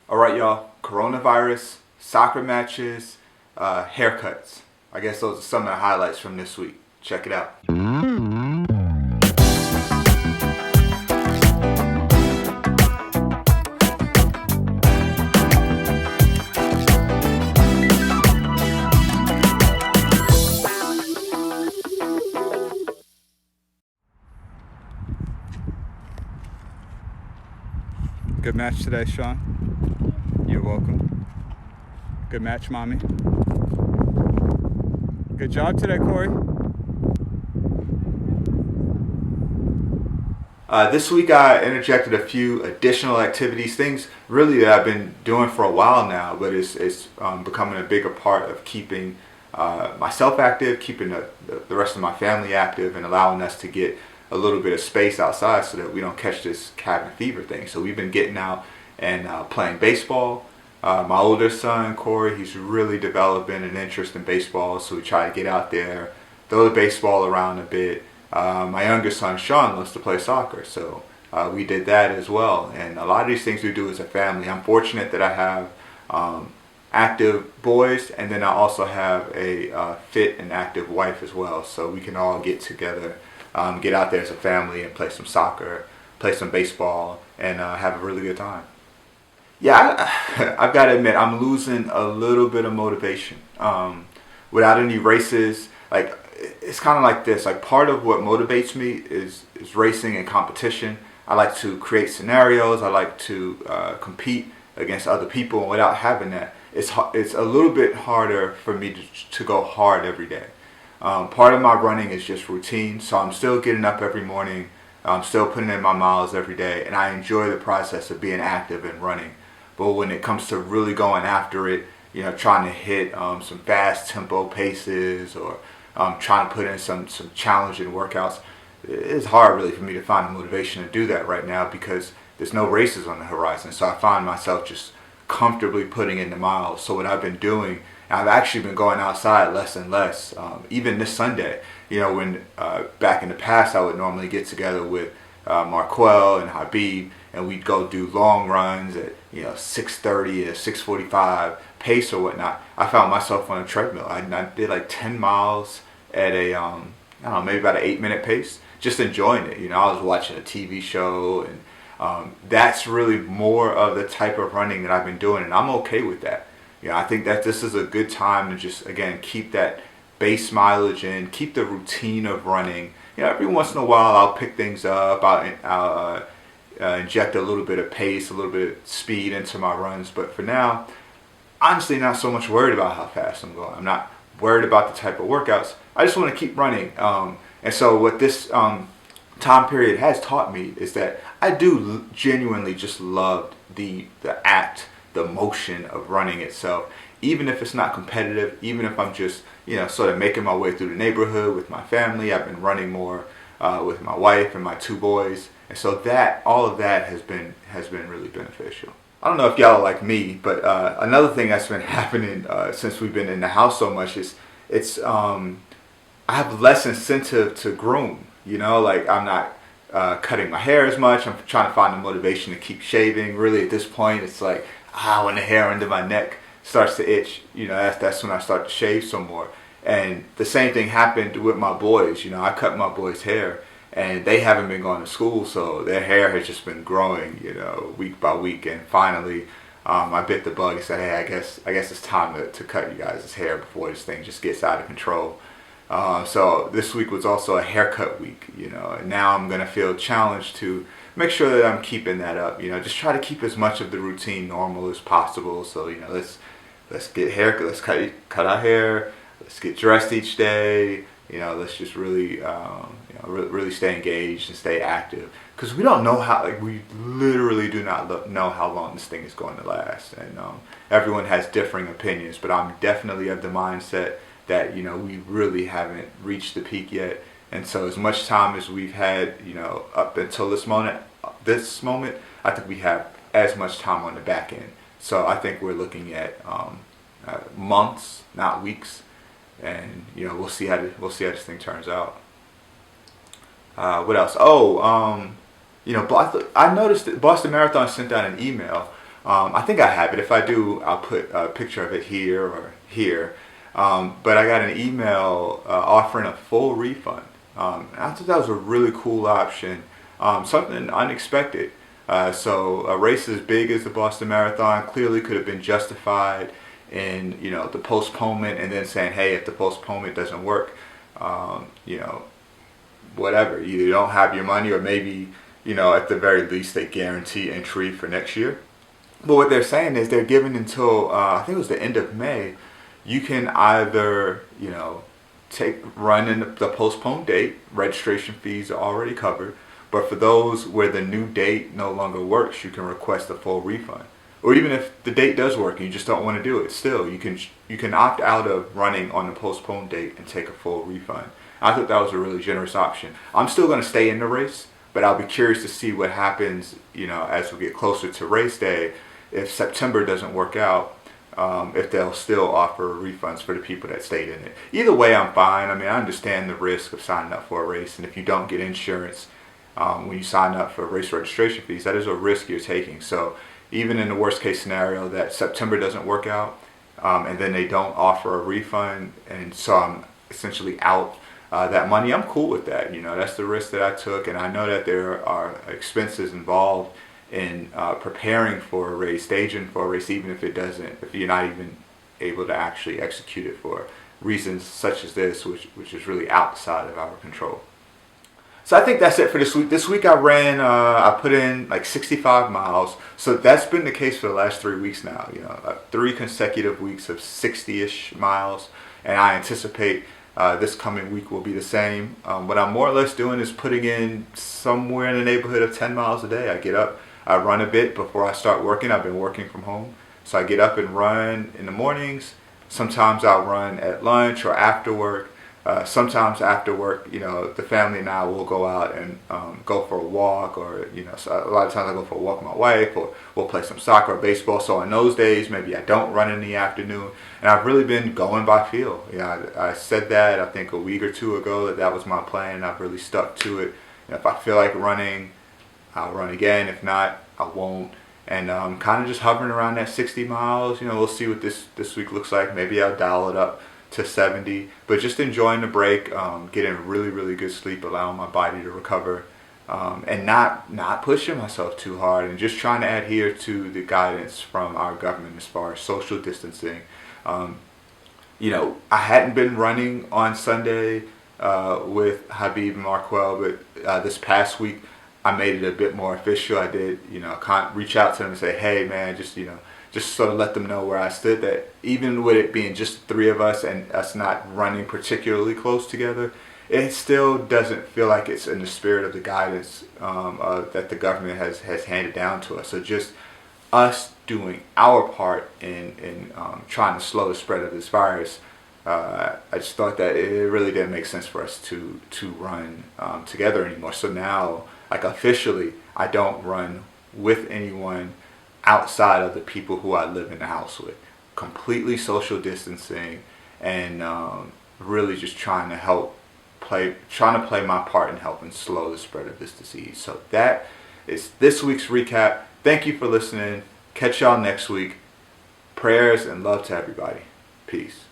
All right, y'all. Coronavirus, soccer matches, haircuts. I guess those are some of the highlights from this week. Check it out. Good match today, Sean. You're welcome. Good match, Mommy. Good job today, Corey. This week I interjected a few additional activities, things really that I've been doing for a while now, but it's becoming a bigger part of keeping myself active, keeping the rest of my family active, and allowing us to get a little bit of space outside so that we don't catch this cabin fever thing. So we've been getting out and playing baseball. My older son, Corey, he's really developing an interest in baseball, so we try to get out there, throw the baseball around a bit. My younger son, Sean, loves to play soccer, so we did that as well. And a lot of these things we do as a family. I'm fortunate that I have active boys, and then I also have a fit and active wife as well, so we can all get together, get out there as a family and play some soccer, play some baseball, and have a really good time. Yeah, I've got to admit, I'm losing a little bit of motivation. Without any races, like it's kind of like this. Like part of what motivates me is racing and competition. I like to create scenarios. I like to compete against other people. And without having that, it's a little bit harder for me to go hard every day. Part of my running is just routine, so I'm still getting up every morning. I'm still putting in my miles every day, and I enjoy the process of being active and running. But when it comes to really going after it, trying to hit some fast tempo paces or trying to put in some challenging workouts, it's hard really for me to find the motivation to do that right now because there's no races on the horizon. So I find myself just comfortably putting in the miles. So what I've been doing, I've actually been going outside less and less. Even this Sunday, when back in the past I would normally get together with Marquel and Habib, and we'd go do long runs at 6:30 or 6:45 pace or whatnot. I found myself on a treadmill. I did like 10 miles at a I don't know, maybe about an 8-minute pace, just enjoying it. I was watching a TV show, and that's really more of the type of running that I've been doing, and I'm okay with that. I think that this is a good time to just again keep that base mileage in, keep the routine of running. Every once in a while I'll pick things up. I'll inject a little bit of pace, a little bit of speed into my runs. But for now, honestly, not so much worried about how fast I'm going. I'm not worried about the type of workouts. I just want to keep running. And so what this time period has taught me is that I do genuinely just love the act, the motion of running itself. Even if it's not competitive, even if I'm just sort of making my way through the neighborhood with my family. I've been running more with my wife and my 2 boys, and so that all of that has been really beneficial. I don't know if y'all are like me, but another thing that's been happening since we've been in the house so much is I have less incentive to groom. Like I'm not cutting my hair as much. I'm trying to find the motivation to keep shaving. Really, at this point, it's like when the hair under my neck starts to itch, that's when I start to shave some more. And the same thing happened with my boys. I cut my boys' hair, and they haven't been going to school, so their hair has just been growing, week by week. And finally, I bit the bug and said, hey, I guess it's time to cut you guys' hair before this thing just gets out of control. So this week was also a haircut week, and now I'm gonna feel challenged to make sure that I'm keeping that up. Just try to keep as much of the routine normal as possible. So let's get haircut, let's cut our hair, let's get dressed each day. Let's just really really stay engaged and stay active, because we don't know how, we literally do not know how long this thing is going to last. And everyone has differing opinions, but I'm definitely of the mindset that we really haven't reached the peak yet. And so as much time as we've had up until this moment, I think we have as much time on the back end. So I think we're looking at months, not weeks, and we'll see how this thing turns out. What else? I noticed that Boston Marathon sent out an email I think I have it. If I do, I'll put a picture of it here or here. But I got an email offering a full refund. And I thought that was a really cool option, something unexpected. So a race as big as the Boston Marathon clearly could have been justified in, the postponement, and then saying, hey, if the postponement doesn't work, you know, whatever, either you don't have your money, or maybe, at the very least they guarantee entry for next year. But what they're saying is they're giving until I think it was the end of May. You can either, run in the postponed date. Registration fees are already covered. But for those where the new date no longer works, you can request a full refund. Or even if the date does work and you just don't want to do it, still you can opt out of running on the postponed date and take a full refund. I thought that was a really generous option. I'm still going to stay in the race, but I'll be curious to see what happens, as we get closer to race day. If September doesn't work out, if they'll still offer refunds for the people that stayed in it. Either way, I'm fine. I mean, I understand the risk of signing up for a race, and if you don't get insurance when you sign up for race registration fees, that is a risk you're taking. So even in the worst case scenario that September doesn't work out, and then they don't offer a refund, and so I'm essentially out that money, I'm cool with that. That's the risk that I took, and I know that there are expenses involved in preparing for a race, staging for a race, even if you're not even able to actually execute it for reasons such as this, which is really outside of our control. So I think that's it for this week. This week I put in like 65 miles. So that's been the case for the last 3 weeks now. 3 consecutive weeks of 60-ish miles, and I anticipate this coming week will be the same. What I'm more or less doing is putting in somewhere in the neighborhood of 10 miles a day. I get up, I run a bit before I start working. I've been working from home, so I get up and run in the mornings. Sometimes I'll run at lunch or after work. Sometimes after work, the family and I will go out and go for a walk, or, so a lot of times I go for a walk with my wife, or we'll play some soccer or baseball. So on those days, maybe I don't run in the afternoon. And I've really been going by feel. I said that I think a week or two ago that was my plan. I've really stuck to it. If I feel like running, I'll run again. If not, I won't. And kind of just hovering around that 60 miles. We'll see what this week looks like. Maybe I'll dial it up to 70, but just enjoying the break, getting really, really good sleep, allowing my body to recover, and not pushing myself too hard, and just trying to adhere to the guidance from our government as far as social distancing. I hadn't been running on Sunday with Habib and Marquel, but this past week I made it a bit more official. I did, reach out to them and say, hey man, just sort of let them know where I stood, that even with it being just 3 of us and us not running particularly close together, it still doesn't feel like it's in the spirit of the guidance that the government has handed down to us. So just us doing our part in trying to slow the spread of this virus, I just thought that it really didn't make sense for us to run together anymore. So now, like officially, I don't run with anyone outside of the people who I live in the house with. Completely social distancing, and really just trying to play my part in helping slow the spread of this disease. So that is this week's recap. Thank you for listening. Catch y'all next week. Prayers and love to everybody. Peace.